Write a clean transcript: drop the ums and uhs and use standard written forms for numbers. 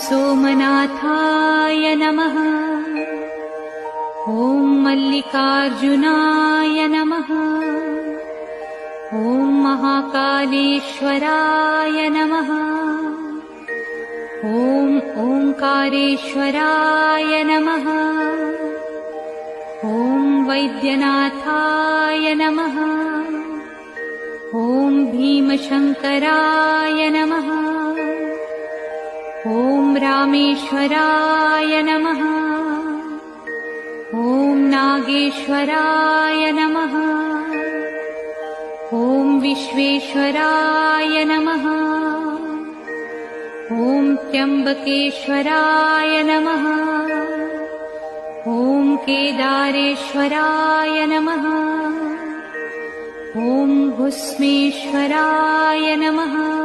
सोमनाथाय नमः। ॐ मल्लिकार्जुनाय नमः। ॐ महाकालेश्वराय नमः। ॐ ओंकारेश्वराय नमः। ॐ वैद्यनाथाय नमः। ॐ भीमशंकराय नमः। ॐ रामेश्वराय नमः। ॐ नागेश्वराय नमः। ॐ विश्वेश्वराय नमः। ॐ त्र्यंबकेश्वराय नमः। ॐ केदारेश्वराय नमः। ॐ भुस्मेश्वराय नमः।